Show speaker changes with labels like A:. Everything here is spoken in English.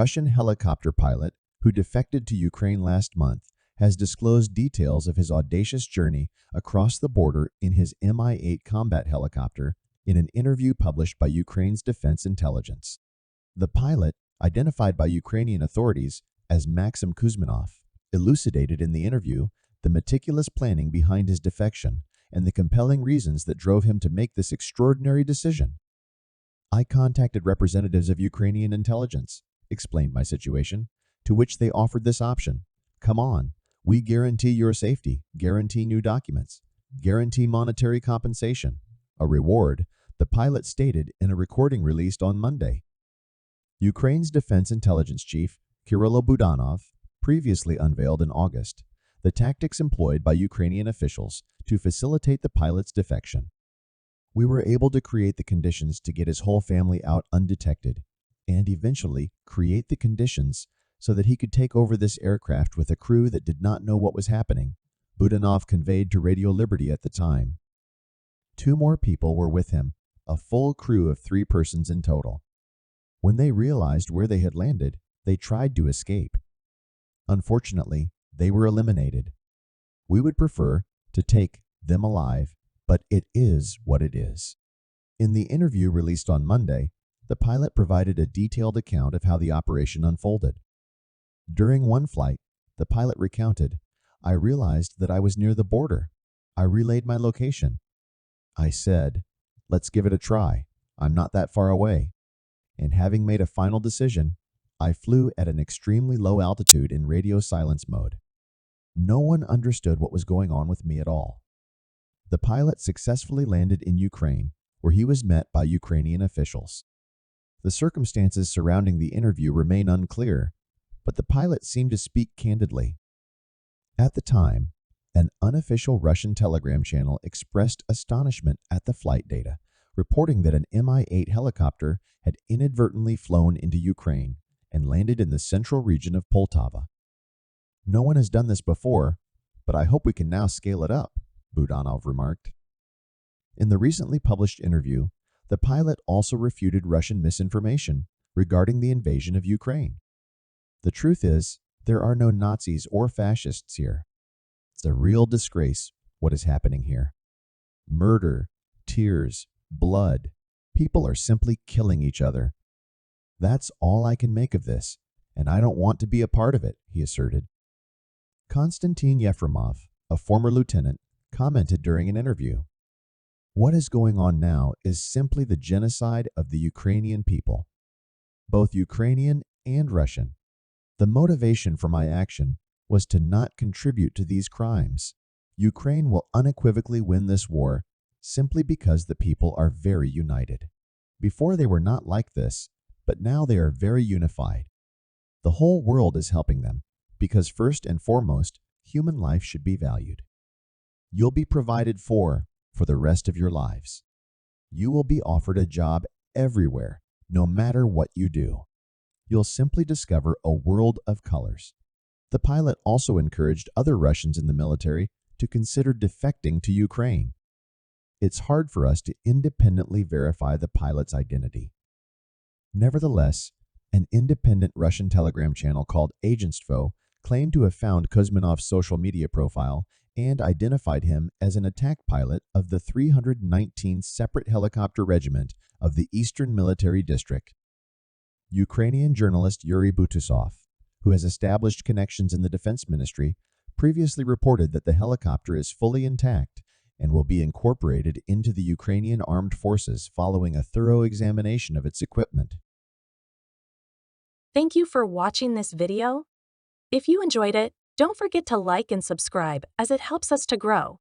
A: Russian helicopter pilot who defected to Ukraine last month has disclosed details of his audacious journey across the border in his Mi-8 combat helicopter in an interview published by Ukraine's Defense Intelligence. The pilot, identified by Ukrainian authorities as Maxim Kuzminov, elucidated in the interview the meticulous planning behind his defection and the compelling reasons that drove him to make this extraordinary decision. "I contacted representatives of Ukrainian intelligence, explained my situation, to which they offered this option. Come on, we guarantee your safety, guarantee new documents, guarantee monetary compensation, a reward," the pilot stated in a recording released on Monday. Ukraine's Defense Intelligence Chief, Kirill Budanov, previously unveiled in August the tactics employed by Ukrainian officials to facilitate the pilot's defection. "We were able to create the conditions to get his whole family out undetected, and eventually create the conditions so that he could take over this aircraft with a crew that did not know what was happening," Budanov conveyed to Radio Liberty at the time. 2 more people were with him, a full crew of 3 persons in total. When they realized where they had landed, they tried to escape. Unfortunately, they were eliminated. "We would prefer to take them alive, but it is what it is." In the interview released on Monday, the pilot provided a detailed account of how the operation unfolded. During one flight, the pilot recounted, "I realized that I was near the border. I relayed my location. I said, 'Let's give it a try. I'm not that far away.' And having made a final decision, I flew at an extremely low altitude in radio silence mode. No one understood what was going on with me at all." The pilot successfully landed in Ukraine, where he was met by Ukrainian officials. The circumstances surrounding the interview remain unclear, but the pilot seemed to speak candidly. At the time, an unofficial Russian telegram channel expressed astonishment at the flight data, reporting that an Mi-8 helicopter had inadvertently flown into Ukraine and landed in the central region of Poltava. "No one has done this before, but I hope we can now scale it up," Budanov remarked. In the recently published interview, the pilot also refuted Russian misinformation regarding the invasion of Ukraine. "The truth is, there are no Nazis or fascists here. It's a real disgrace what is happening here. Murder, tears, blood. People are simply killing each other. That's all I can make of this, and I don't want to be a part of it," he asserted. Konstantin Yefremov, a former lieutenant, commented during an interview, "What is going on now is simply the genocide of the Ukrainian people, both Ukrainian and Russian. The motivation for my action was to not contribute to these crimes. Ukraine will unequivocally win this war simply because the people are very united. Before they were not like this, but now they are very unified. The whole world is helping them, because first and foremost, human life should be valued. You'll be provided for the rest of your lives. You will be offered a job everywhere, no matter what you do. You'll simply discover a world of colors." The pilot also encouraged other Russians in the military to consider defecting to Ukraine. "It's hard for us to independently verify the pilot's identity." Nevertheless, an independent Russian telegram channel called Agentstvo claimed to have found Kuzminov's social media profile and identified him as an attack pilot of the 319th Separate Helicopter Regiment of the Eastern Military District. Ukrainian journalist Yuri Butusov, who has established connections in the defense ministry, previously reported that the helicopter is fully intact and will be incorporated into the Ukrainian armed forces following a thorough examination of its equipment.
B: Thank you for watching this video. If you enjoyed it, don't forget to like and subscribe as it helps us to grow.